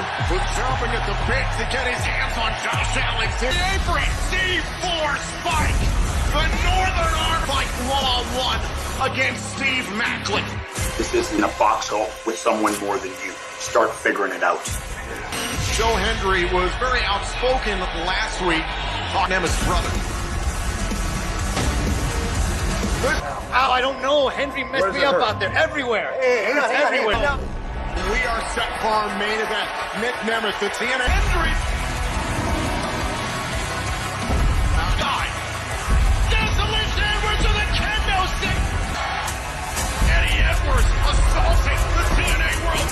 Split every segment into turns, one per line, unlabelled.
Edwards, who's jumping at the bit to get his hands on Josh Alexander. Avery, C4 spike. The Northern Arm fight one-on-one against Steve Macklin.
This isn't a foxhole with someone more than you. Start figuring it out.
Joe Hendry was very outspoken last week on Emma's brother.
Ow, I don't know. Henry messed me up out there. Everywhere.
Hey,
it's everywhere.
We are set for our main event. Nick Nemeth, the TNA Hendry. Desolation Edwards to the kendo stick. Eddie Edwards assaulting the TNA world.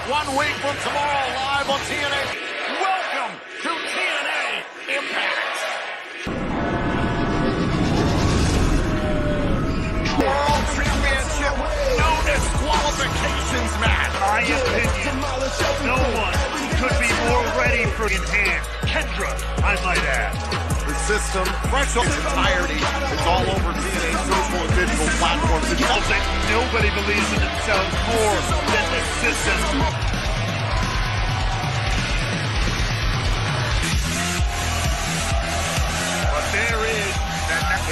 One week from tomorrow, live on TNA. Welcome to TNA Impact. World Championship, no disqualifications match.
My opinion, no one could be more ready for in hand. Kendra, I might add.
The system, fresh off its entirety, it's all over TNA social and digital platforms. It's
That nobody believes in themselves more than the system.
There is,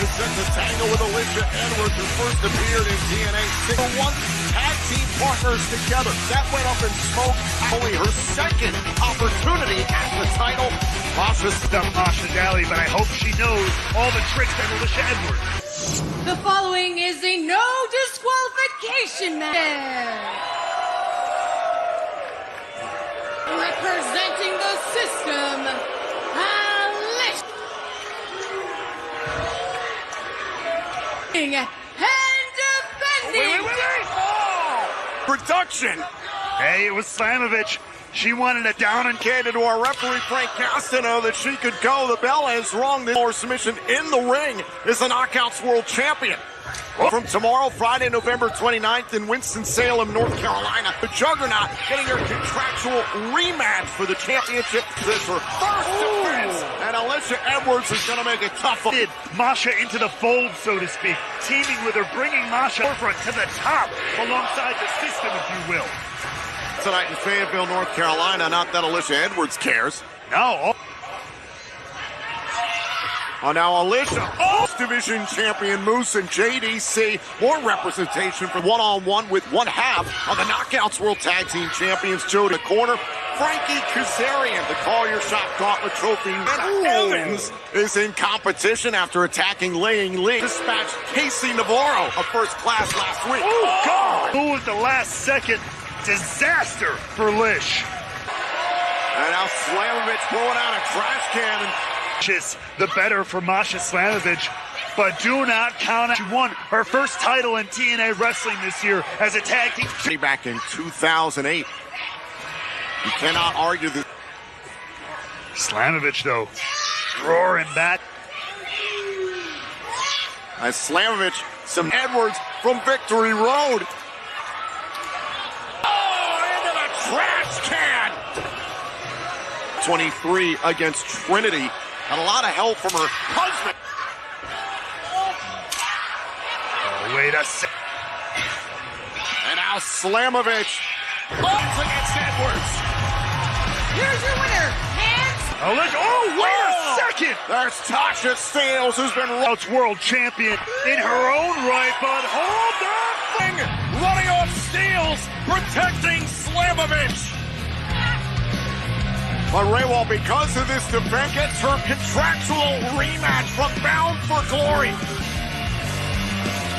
it's in the tangle with Alicia Edwards, who first appeared in TNA. Once tag team partners together. That went up in smoke. Only her second opportunity at the title.
Masha stumped Masha Dally, but I hope she knows all the tricks that Alicia Edwards.
The following is a no disqualification match. Representing the system, Alicia. And defending.
Wait. Oh! Production.
Hey, it was Slamovich. She wanted it down and
Handed to our referee, Frank Castano, that she could go. The bell is rung. The more submission in the ring is the Knockouts World Champion. From tomorrow, Friday, November 29th in Winston-Salem, North Carolina, the Juggernaut getting her contractual rematch for the championship. This is her first defense, and Alicia Edwards is going to make it tough.
did Masha into the fold, so to speak, teaming with her, bringing Masha forefront to the top alongside the system, if you will.
Tonight in Fayetteville, North Carolina, not that Alicia Edwards cares.
No.
Oh, now Alicia, Division Champion Moose and JDC. More representation for one-on-one with one half of the Knockouts World Tag Team Champions. Joe to corner. Frankie Kazarian, the Call Your Shot Gauntlet Trophy. And Evans is in competition after attacking Laying Lee. Dispatched Casey Navarro of First Class last week.
Oh, God! Who was the last second disaster for Lish?
And now Slamovich blowing out a trash can. And
the better for Masha Slamovich, but do not count out. She won her first title in TNA Wrestling this year as a tag team.
Back in 2008. You cannot argue this.
Slamovich, though, roaring back.
As Slamovich, some Edwards from Victory Road. Oh, into the trash can! 23 against Trinity. Had a lot of help from her husband.
Oh, wait a second.
And now Slamovich against Edwards.
Here's your winner, hands.
Oh, wait a second.
There's Tasha Steeles, who's been
World champion in her own right, but hold
thing running off Steeles, protecting Slamovich. But Raywall, because of this defense, gets her contractual rematch from Bound for Glory.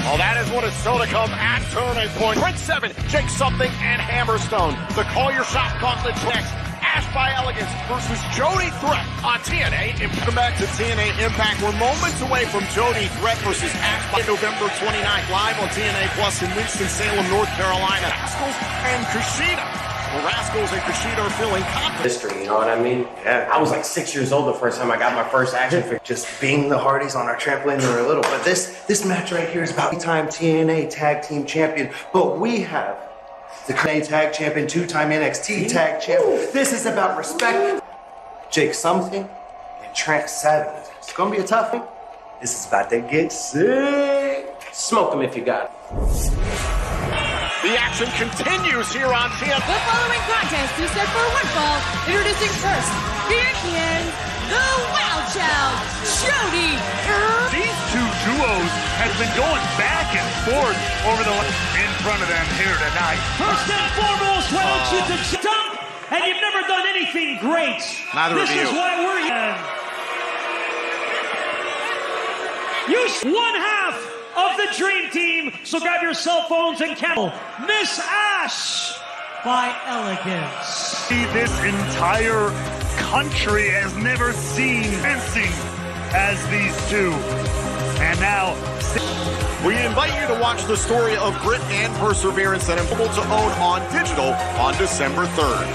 Well, that is what is still to come at Turning Point. Prince 7, Jake Something, and Hammerstone. The Call Your Shot Gauntlet next. Ash by Elegance versus Jody Threat on TNA Impact. Welcome back to TNA Impact. We're moments away from Jody Threat versus Ash by November 29th, live on TNA Plus in Winston-Salem, North Carolina. Rascals and Kushida. The Rascals and Kushida are feeling confident.
History, you know what I mean? Yeah. I was like 6 years old the first time I got my first action figure. Just being the Hardys on our trampoline when we were little. But this match right here is about time TNA Tag Team Champion. But we have the TNA Tag Champion, two-time NXT Tag Champ. This is about respect. Jake something and Trent Seven. It's gonna be a tough one. This is about to get sick. Smoke them if you got it.
The action continues here on TNA.
The following contest is set for one fall. Introducing first, champion, the Wild Child, Jody.
These two duos have been going back and forth over the in front of them here tonight.
First and foremost, why don't you jump? And you've never done anything great.
Neither
this
of you.
This is why we're here. You one half of the Dream Team, so grab your cell phones and camera. Miss Ash by Elegance.
This entire country has never seen fencing as these two. And now,
we invite you to watch the story of grit and perseverance that is able to own on digital on December 3rd.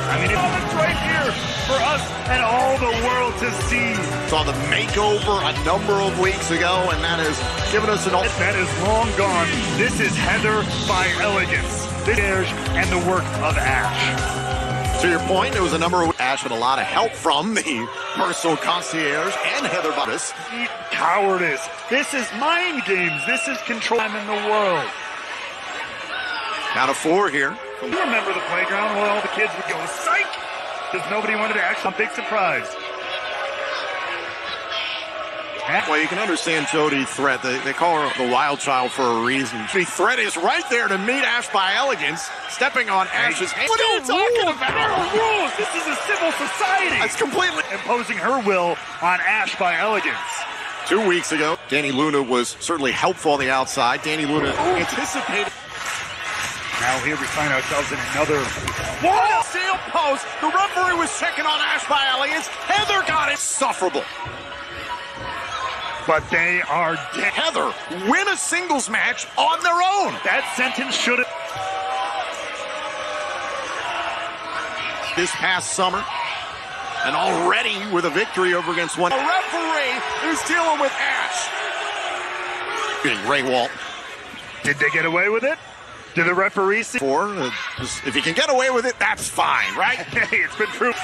I mean, it's right here for us and all the world to see.
Saw the makeover a number of weeks ago, and that has given us an...
That is long gone. This is Heather by Elegance. This is and the work of Ash.
To your point, there was a number of... Ash with a lot of help from the personal concierge and Heather Buttis.
Cowardice. This is mind games. This is control time in the world.
Count of 4 here.
You remember the playground where all the kids would go, psych! Because nobody wanted to act. A big surprise.
Well, you can understand Jody Threat. They call her the Wild Child for a reason. The Threat is right there to meet Ash by Elegance, stepping on Ash's hand. What are you talking about?
There are rules. This is a civil society.
It's completely
imposing her will on Ash by Elegance.
2 weeks ago, Danny Luna was certainly helpful on the outside. Danny Luna anticipated.
Now here we find ourselves in another...
What? Steel post. The referee was checking on Ash by Elegance. Heather got it. Sufferable.
But they are dead.
Heather win a singles match on their own.
That sentence should have...
This past summer, and already with a victory over against one. The referee is dealing with Ash. Being Ray Walt.
Did they get away with it? Did the referee see?
If you can get away with it, that's fine, right?
Hey, it's been proved.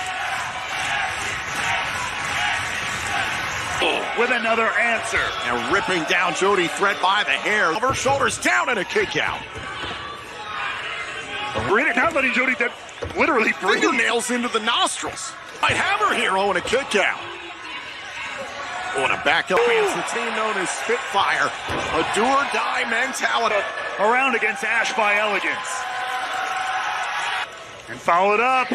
With another answer.
And ripping down Jody Threat by the hair. Of her shoulders down and a kick out.
Not letting Jody Threat literally breathe.
Fingernails into the nostrils. Might have her hero in a kick out. On a back up against the team known as Spitfire. A do-or-die mentality.
Around against Ash by Elegance. And followed up.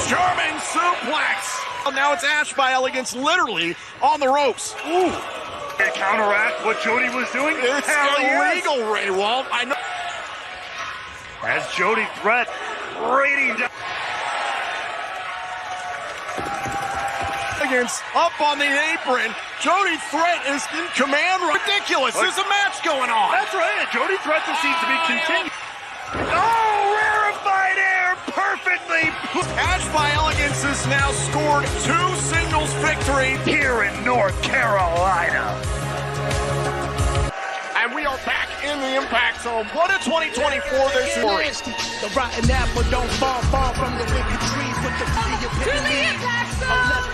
German suplex. Now it's Ash by Elegance literally on the ropes.
Ooh. To counteract what Jody was doing?
It's illegal, yes. Ray Walt. I know.
As Jody Threat raiding down.
Up on the apron. Jody Threat is in command. Ridiculous. There's a match going on.
That's right. Jody Threat just seems to be continuing. Oh, rarefied air. Perfectly.
Ash by Elegance has now scored 2 singles victories
here in North Carolina.
And we are back in the Impact Zone. What a 2024 this is.
The rotten apple don't fall far from the wicked trees with the
To the Impact Zone.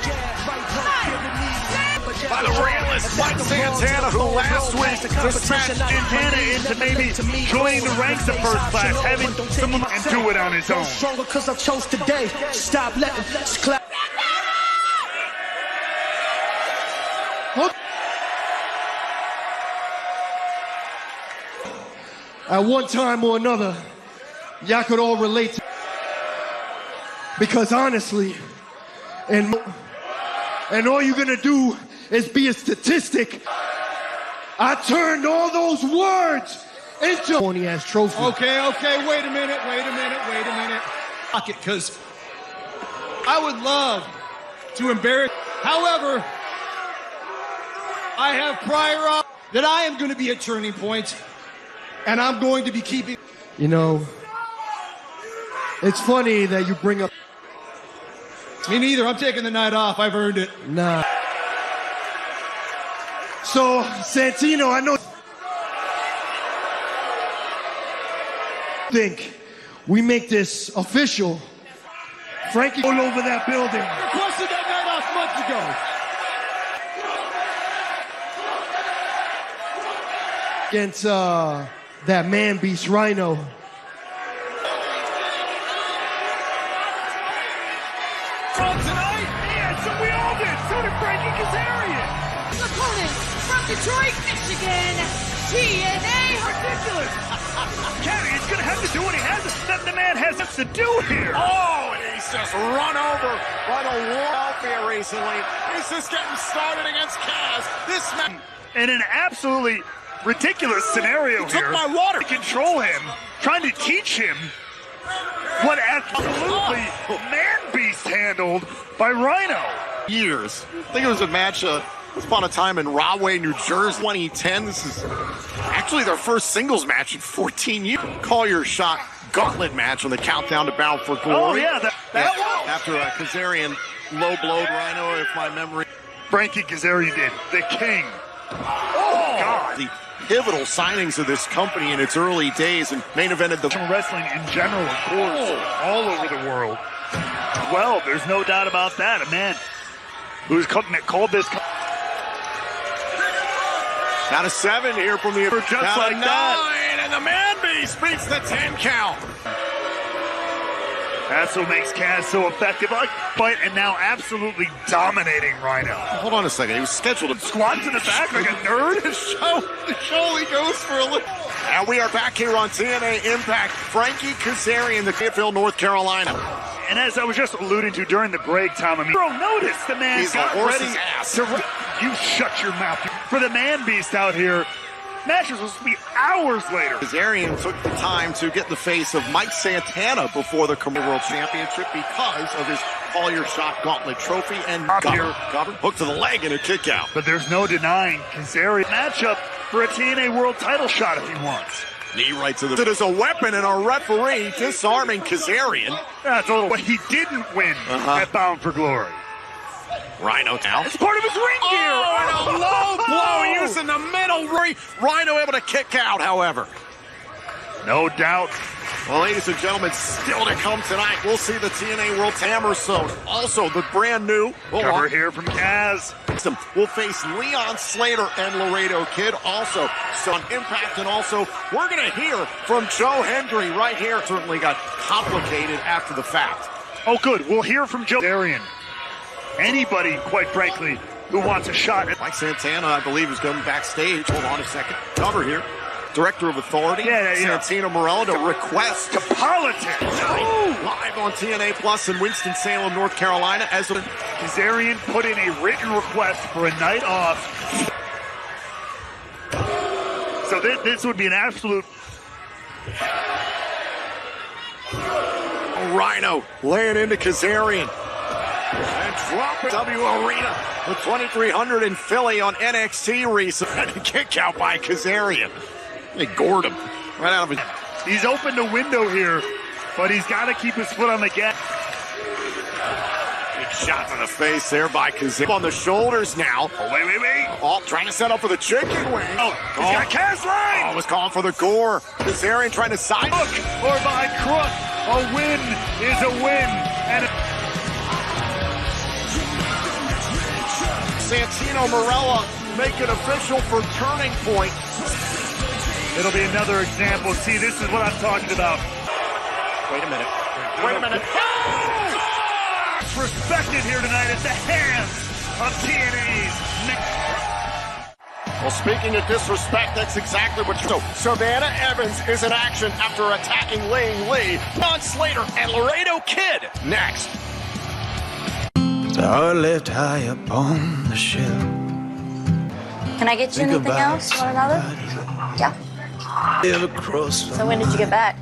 By the realist Mike Santana, who last week dispatched
Santana into maybe joining the ranks of first class, having someone and do it on his own.
Stronger because I chose today. Stop letting clap. At one time or another, y'all could all relate to, because honestly, and all you're gonna do is be a statistic. I turned all those words into corny-ass trophy.
Okay, wait a minute. Fuck it, because I would love to embarrass. However, I have prior that I am going to be a turning point, and I'm going to be keeping.
You know, it's funny that you bring up.
Me neither. I'm taking the night off. I've earned it.
Nah. So, Santino, I know. Think we make this official. Frankie all over that building.
Requested that night off months ago.
Against that man beast Rhino.
Tonight, yeah, so we all did. So did Frankie Kazarian.
Opponent from Detroit, Michigan, TNA.
Ridiculous. Kenny, he's going to have to do what he has. The man has to do here.
Oh, and he's just run over by the war out there recently. He's just getting started against Kaz. This man.
In an absolutely ridiculous scenario
He took
here.
my water.
To control him, trying to teach him what absolutely man beast handled by Rhino.
Years. I think it was a match once upon a time in Rahway, New Jersey, 2010. This is actually their first singles match in 14 years. Call your shot gauntlet match on the countdown to Bound for Glory.
Oh, yeah, that one.
After Kazarian low-blowed Rhino, if my memory.
Frankie Kazarian did. The king.
Oh, God. The pivotal signings of this company in its early days and main evented the
Wrestling in general, of course, all over the world. Well, there's no doubt about that. A man who's called this.
Out of 7 here from the
Just
out
like
of 9,
that.
and the man beast beats the 10 count.
That's what makes Kaz so effective. But and now absolutely dominating Rhino.
Hold on a second. He was scheduled to
Squats in the back like a nerd.
the show he goes for a little. And we are back here on TNA Impact. Frankie Kazarian, the Fayetteville, North Carolina.
And as I was just alluding to during the break, Tom, I mean, bro, notice the man
He's
got
the horse's
ready
ass.
You shut your mouth. For the man beast out here, match was supposed to be hours later.
Kazarian took the time to get in the face of Mike Santana before the World Championship because of his Call Your Shot Gauntlet trophy and cover hook to the leg and a kick out.
But there's no denying Kazarian matchup for a TNA World title shot if he wants.
Knee right to the. It is a weapon and a referee disarming Kazarian.
That's a little what he didn't win at Bound for Glory.
Rhino now.
It's part of his ring gear.
Oh, and a low blow used in the middle. Rhino able to kick out, however.
No doubt.
Well, ladies and gentlemen, still to come tonight, we'll see the TNA World Hammerstone. Also, the brand new
Cover here from Kaz.
We'll face Leon Slater and Laredo Kid. Also, on Impact, and also we're going to hear from Joe Hendry right here. Certainly got complicated after the fact.
Oh, good. We'll hear from Joe Darian. Anybody, quite frankly, who wants a shot.
Mike Santana, I believe, is going backstage. Hold on a second. Cover here. Director of Authority, Santino Morello, to request
to politics.
Live on TNA Plus in Winston-Salem, North Carolina. As
Kazarian put in a written request for a night off. So this would be an absolute.
Rhino laying into Kazarian. And dropping W Arena, the 2300 in Philly on NXT recently. Kick out by Kazarian. They gored him right out of his.
He's opened a window here, but he's got to keep his foot on the gas.
Big shot to the face there by Kazarian. On the shoulders now.
Oh, wait.
Oh, trying to set up for the chicken wing.
He's got Kaz line.
Oh, was calling for the gore. Kazarian trying to side
hook or by crook. A win is a win. And
Santino Morella make it official for Turning Point.
It'll be another example. See, this is what I'm talking about.
Wait a minute. Oh!
It's respected here tonight at the hands of TNA's Nick.
Well, speaking of disrespect, that's exactly what. So, Savannah Evans is in action after attacking Ling Lee, Don Slater, and Laredo Kid. Next.
The heart left high upon the shelf.
Can I get you anything else? You want another? Yeah. So when did you get back?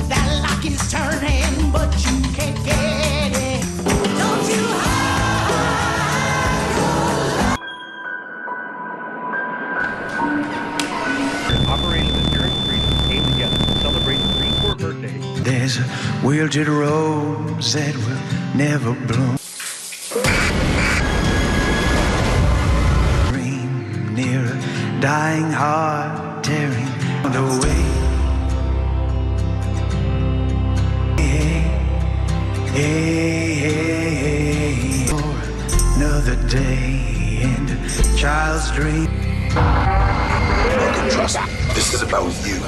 That lock is turning, but you can't get it. Don't you
Operation Enduring Freedom came together to celebrate the Green Corps birthday.
There's wilted rose that will never bloom. Dream near a dying heart tearing away. Hey, hey, hey, hey, for another day and a child's dream.
Logan, trust me. This is about you.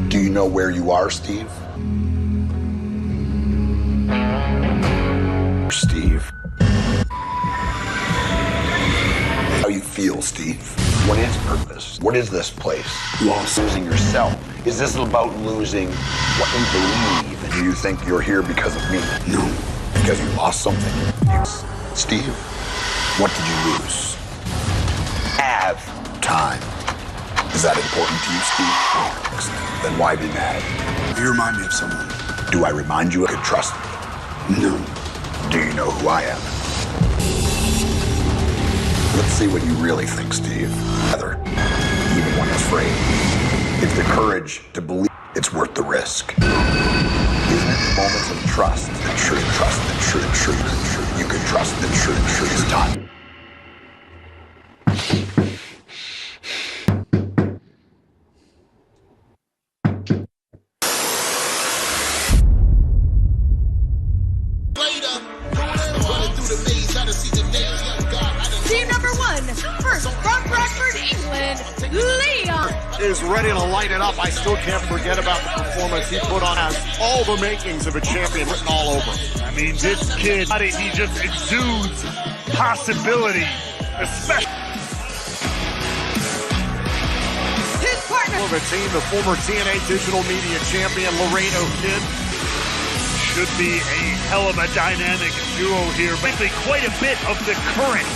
Do you know where you are, Steve? Steve. How you feel, Steve? What is purpose? What is this place? Lost. Losing yourself. Is this about losing what you believe? And do you think you're here because of me? No. Because you lost something. Steve, what did you lose? Have time. Is that important to you, Steve? Then why be mad? You remind me of someone. Do I remind you you could trust me? No. Do you know who I am? Let's see what you really think, Steve. Together, even when afraid. It's the courage to believe it's worth the risk. Isn't it moments of trust that true trust that true you can trust that true is time?
Team number one, first from Bradford, England, Leon.
Is ready to light it up. I still can't forget about the performance he put on. Has all the makings of a champion written all over.
I mean, this kid, he just exudes possibility, especially.
His partner
of a team, the former TNA Digital Media Champion, Laredo Kid.
Should be a hell of a dynamic duo here. Basically, quite a bit of the current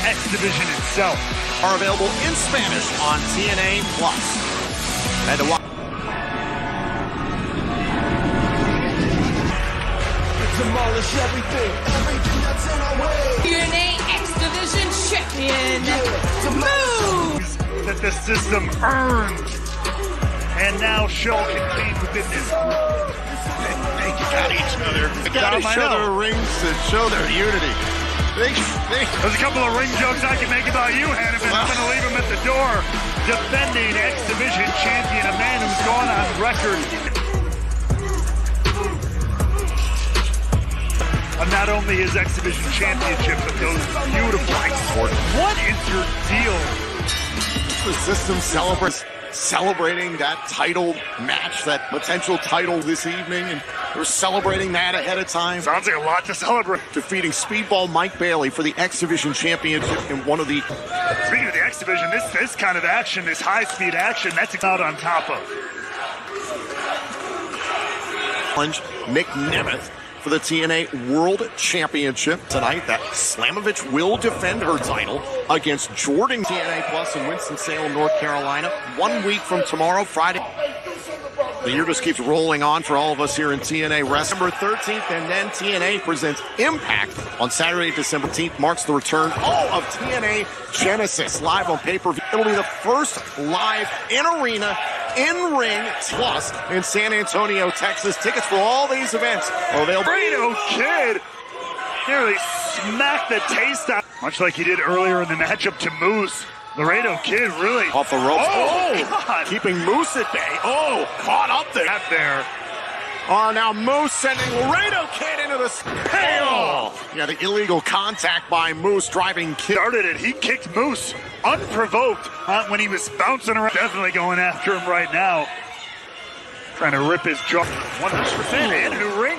X Division itself
Are available in Spanish on TNA Plus. And to watch.
Demolish everything that's in our way.
TNA X Division champion, Moose.
that the system earned, and now show contained within this.
They got each other. They got each other rings to show their unity.
There's a couple of ring jokes I can make about you, Hannibal. I'm going to leave him at the door. Defending X Division champion, a man who's gone on record. Not only his X Division championship, but those beautiful exports. What is your deal?
The system celebrating that title match, that potential title this evening, and we're celebrating that ahead of time.
Sounds like a lot to celebrate.
Defeating Speedball Mike Bailey for the X Division championship in one of the...
Speaking of the X Division, this kind of action, this high-speed action, that's out on top of.
Nick Nemeth for the TNA World Championship tonight. That Slamovich will defend her title against Jordan. TNA Plus in Winston-Salem, North Carolina. 1 week from tomorrow, Friday. The year just keeps rolling on for all of us here in TNA Wrestling. December 13th, and then TNA presents Impact on Saturday, December 13th. Marks the return of TNA Genesis live on pay-per-view. It'll be the first live in-arena, in-ring plus in San Antonio, Texas. Tickets for all these events are available.
Laredo Kid nearly smacked the taste out, much like he did earlier in the matchup to Moose. Laredo Kid really
off the ropes.
Oh, God.
Keeping Moose at bay. Oh, caught up there.
Got there.
Oh, now Moose sending Laredo Kid into the pail. Yeah, the illegal contact by Moose driving Kid.
Started it. He kicked Moose unprovoked when he was bouncing around. Definitely going after him right now. Trying to rip his jaw. 100% in who ring.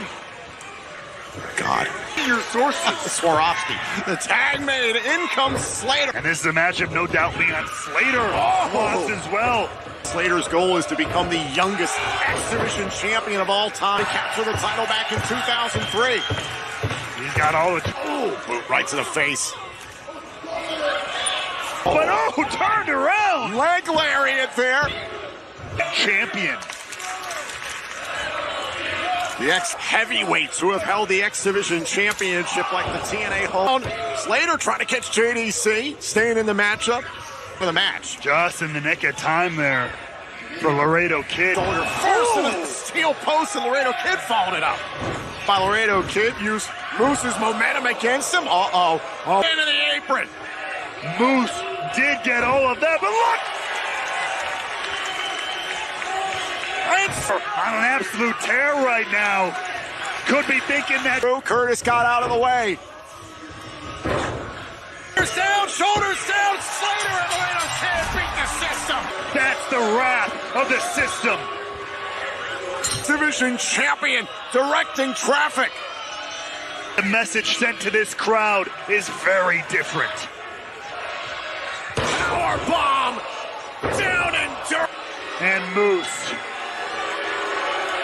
God.
Your sources.
Swarovski. The tag made. In comes Slater.
And this is a matchup, no doubt, Leon Slater lost as well.
Slater's goal is to become the youngest X Division champion of all time. To capture the title back in 2003.
He's got all the...
Boot right to the face.
But turned around.
Leg lariat there.
Champion.
The ex-heavyweights who have held the X-Division Championship like the TNA home. Slater trying to catch JDC, staying in the matchup for the match.
Just in the nick of time there for Laredo Kid.
First in a steel post, and Laredo Kid followed it up. By Laredo Kid, used Moose's momentum against him. Oh. Into the apron.
Moose did get all of that, but look! On an absolute tear right now. Could be thinking that
Curtis got out of the way. Shoulders down, Slater and Laredo Kid beat the system.
that's the wrath of the system.
Division champion directing traffic.
The message sent to this crowd is very different.
Power bomb down and dirt.
And Moose.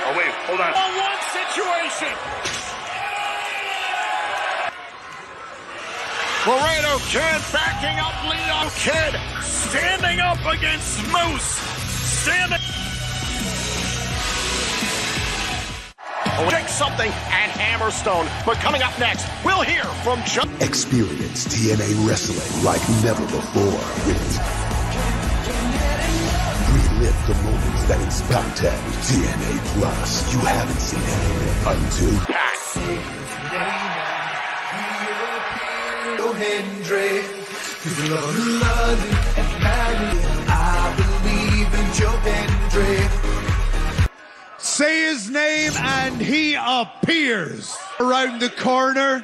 Oh wait, hold on.
1-1 situation. Laredo Kid backing up Leo Kid, standing up against Moose. Jake Something and Hammerstone. But coming up next, we'll hear from
Experience TNA wrestling like never before with relive the moments that inspired TNA Plus. You haven't seen anything until
Hendry, cause you love London and Paris. I believe in Joe Hendry.
Say his name and he appears around the corner,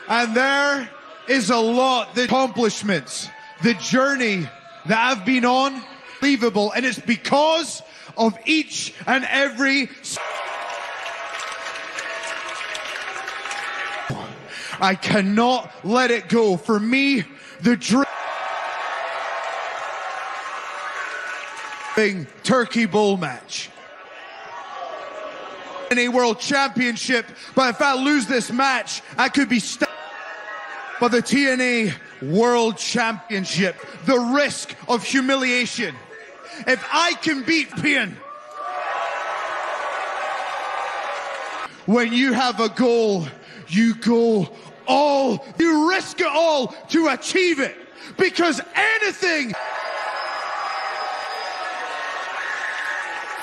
and there is a lot of accomplishments. The journey that I've been on, unbelievable, and it's because of each and every. I cannot let it go. For me, the dream turkey bowl match. TNA World Championship, but if I lose this match, I could be stuck. But the TNA World Championship, the risk of humiliation. If I can beat Pian, when you have a goal, you go all, you risk it all to achieve it, because anything.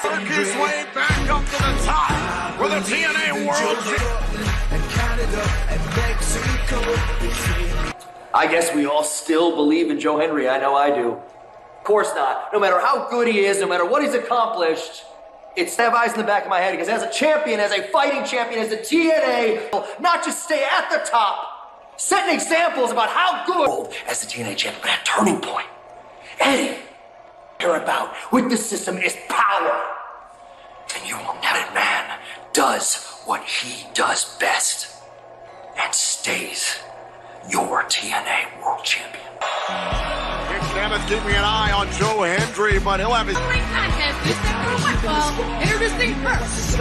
Work his way back up to the top with the TNA World.
I guess we all still believe in Joe Hendry. I know I do. Of course not. No matter how good he is, no matter what he's accomplished, it's have eyes in the back of my head, because as a champion, as a fighting champion, as a TNA, not just stay at the top, setting examples about how good as the TNA champion, but at turning point. Eddie, care about with the system is power. And you will never, man does what he does best and stays your TNA World Champion.
Nick Nemeth keeping an eye on Joe Hendry, but he'll have his
ring contest is set for one fall. Introducing first.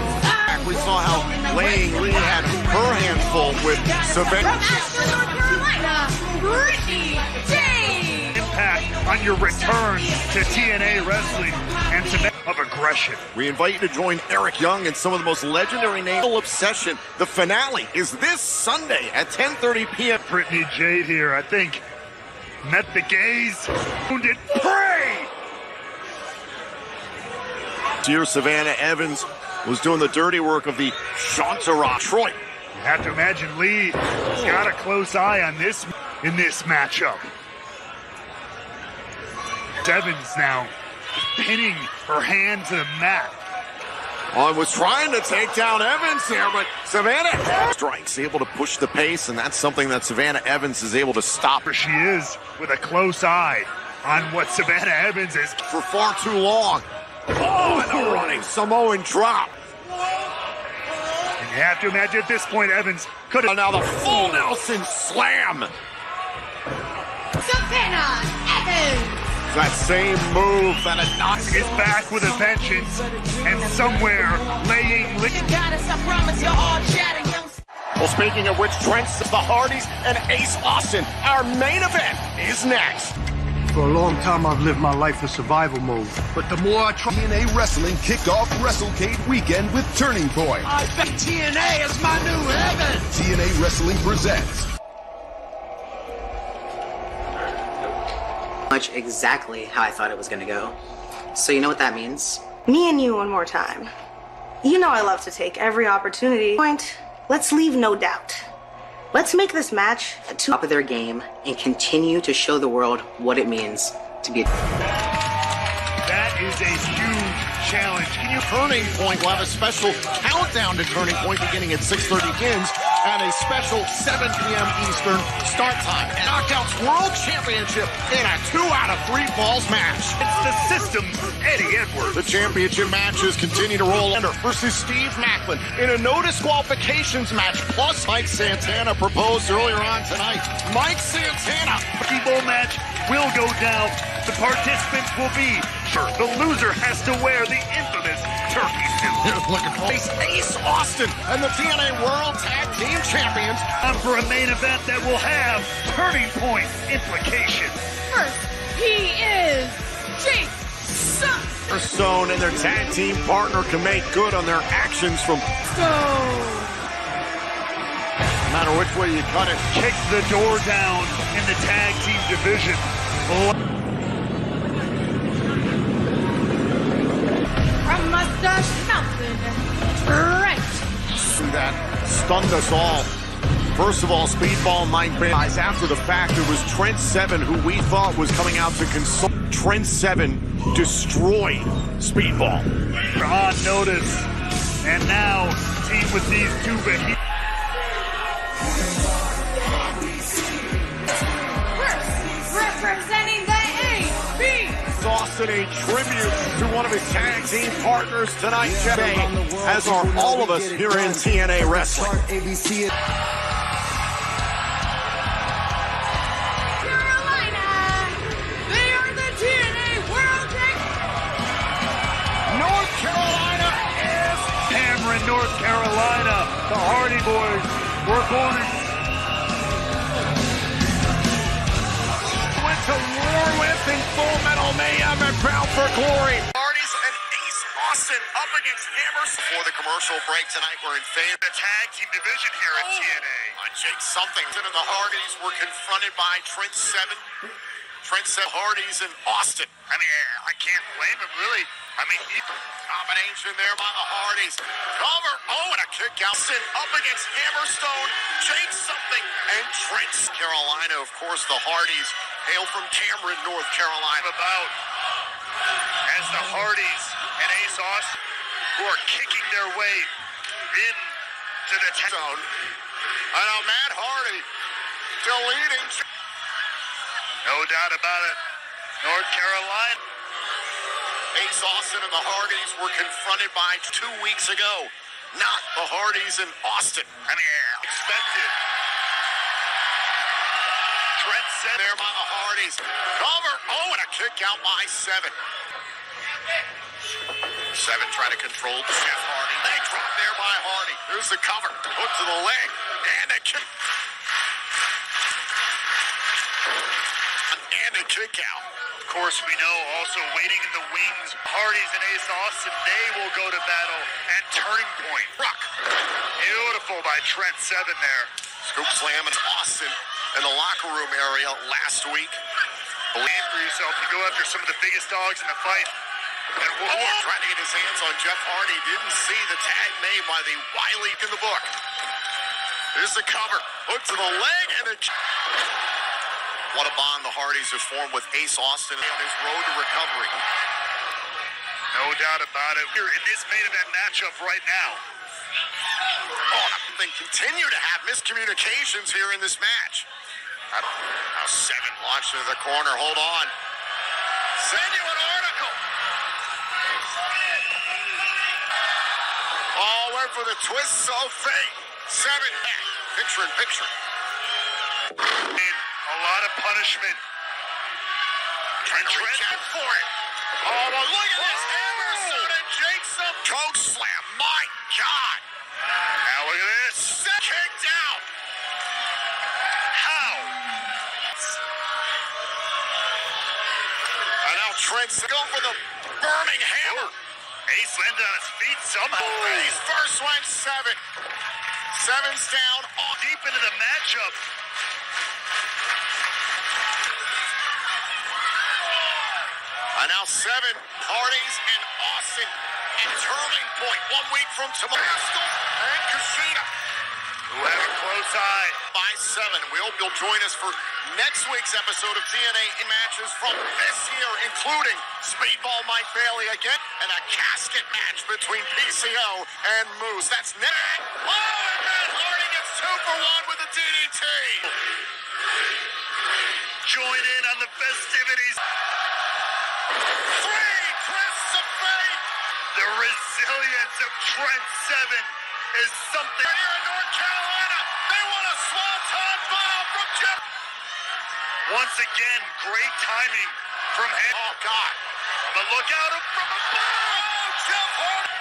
We saw how Laying Lee had her handful with Savannah.
From Asheville, North Carolina, Brittany James.
Impact on your return to TNA wrestling and to of aggression.
We invite you to join Eric Young and some of the most legendary names. Obsession. The finale is this Sunday at 10:30 p.m.
Brittany Jade here, I think, met the gaze, wounded prey.
Dear Savannah Evans was doing the dirty work of the Chanterock Detroit.
You have to imagine Lee has got a close eye on this in this matchup. Evans now pinning her hand to the mat.
I was trying to take down Evans there, but Savannah strikes, able to push the pace, and that's something that Savannah Evans is able to stop.
She is with a close eye on what Savannah Evans is
for far too long. Oh, and a running Samoan drop.
And you have to imagine at this point, Evans could have.
Now the full Nelson slam.
Savannah Evans.
That same move that a knock
is back with a vengeance, and somewhere laying.
Well, speaking of which, Trent, the Hardys, and Ace Austin. Our main event is next.
For a long time, I've lived my life in survival mode. But the more I try...
TNA Wrestling kicked off WrestleCade weekend with Turning Point.
I bet TNA is my new heaven.
TNA Wrestling presents.
Much exactly how I thought it was gonna go. So you know what that means? Me and you one more time. You know I love to take every opportunity. Point. Let's leave no doubt. Let's make this match at the top of their game and continue to show the world what it means to be.
That is a huge challenge.
Can you Turning Point will have a special countdown to Turning Point beginning at 6:30 begins and a special 7 p.m. Eastern start time. Knockouts World Championship in a 2-out-of-3 falls match.
It's the System's Eddie Edwards.
The championship matches continue to roll under versus Steve Macklin in a no disqualifications match. Plus Mike Santana proposed earlier on tonight. Mike Santana.
The Bowl match will go down. The participants will be sure. The loser has to wear the infamous turkey suit.
Looking for Ace Austin and the TNA World Tag Team Champions.
Time for a main event that will have Turning Point implications.
First, he is Jake
Stone and their tag team partner can make good on their actions from
Stone.
No matter which way you cut it.
Kick the door down in the tag team division.
From Mustache Mountain, Trent.
That stunned us all. First of all, Speedball Mike realized after the fact it was Trent Seven who we thought was coming out to console. Trent Seven destroyed Speedball.
On notice. And now, team with these two behemoths.
Representing the AB.
Austin, a tribute to one of his tag team partners tonight, Jeff, as are all of us here in TNA Wrestling.
Carolina, they are the TNA World Tag.
North Carolina is
Cameron, North Carolina. The Hardy Boys were born in...
to war with in Full Metal Mayhem and Bound for Glory. Hardys and Ace Austin up against Hammers. Before the commercial break tonight, we're in favor
the tag team division here at TNA.
Jake Somethington and the Hardys were confronted by Trent Seven. Trent Seven, Hardys, and Austin.
I mean, I can't blame him, really. I mean,
combination there by the Hardys. Cover. Oh, and a kick out. Up against Hammerstone, Jake Something, and Trent. Carolina, of course, the Hardys hail from Cameron, North Carolina.
About as the Hardys and Ace Austin, who are kicking their way into the
zone. I know Matt Hardy deleting.
No doubt about it. North Carolina.
Ace Austin and the Hardys were confronted by 2 weeks ago. Not the Hardys and Austin.
I mean, expected. Trent set
there by the Hardys. Cover. Oh, and a kick out by Seven. Seven trying to control Jeff Hardy. They drop there by Hardy. There's the cover. Hook to the leg. And a kick. And a kick out.
Of course, we know also waiting in the wings, Hardys and Ace Austin, they will go to battle at Turning Point.
Rock.
Beautiful by Trent Seven there.
Scoop slam and Austin in the locker room area last week.
Believe for yourself, you go after some of the biggest dogs in the fight. And
trying to get his hands on Jeff Hardy. Didn't see the tag made by the Wiley in the book. There's the cover. Hook to the leg and a... What a bond the Hardys have formed with Ace Austin on his road to recovery.
No doubt about it. Here in this main event matchup right now.
Oh, they continue to have miscommunications here in this match. Now Seven launched into the corner. Hold on. Send you an article. Oh, went for the twists of fate. Seven back. Picture in picture.
A lot of punishment.
Trent for it. Oh, but look at this. Hammerstone and Jason. Choke slam. My God.
Now look at this.
Kicked out.
How?
Trent's go for the burning hammer.
Ace landed on his feet somehow.
Ace first went 7. 7's down.
All deep into the matchup.
And now 7, Hardys and Austin in Turning Point 1 week from tomorrow. And Kushida,
who have a close eye.
By 7. We hope you'll join us for next week's episode of TNA in matches from this year, including Speedball Mike Bailey again, and a casket match between PCO and Moose. That's next. Oh, and Matt Hardy gets 2 for 1 with the DDT.
Join in on the festivities.
3 twists of fate.
The resilience of Trent 7 is something.
Right here in North Carolina, they want a swanton bomb from Jeff.
Once again, great timing from him.
Oh, God.
But look out from above.
Oh, Jeff Hardy.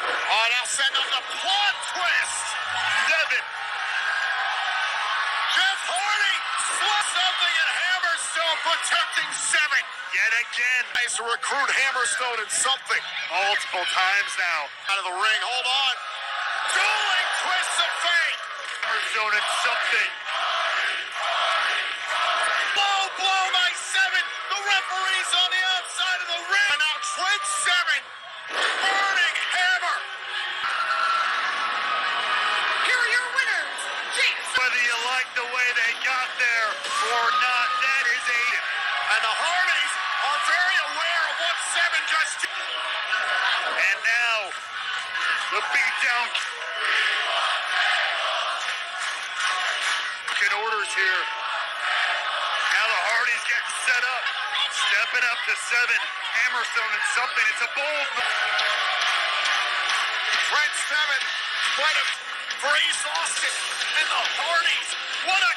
Oh, now send on the plot twist.
7.
Jeff Hardy split something at Hammerstone, protecting 7.
Yet again.
Nice to recruit Hammerstone in something.
Multiple times now.
Out of the ring, hold on. Dueling twists of fate.
Hammerstone in something.
Blow by 7. The referee's on the outside of the ring. And now Trent 7. Burning hammer. Here are your winners.
Whether you like the way they got there or not, that is Aiden.
And the Hardys are very aware of what 7 just did.
And now, the beatdown. Orders here. Now the Hardys getting set up. Stepping up to 7. Hammerstone and something. It's a bold move.
Trent 7. What a Brace Austin and the Hardys. What a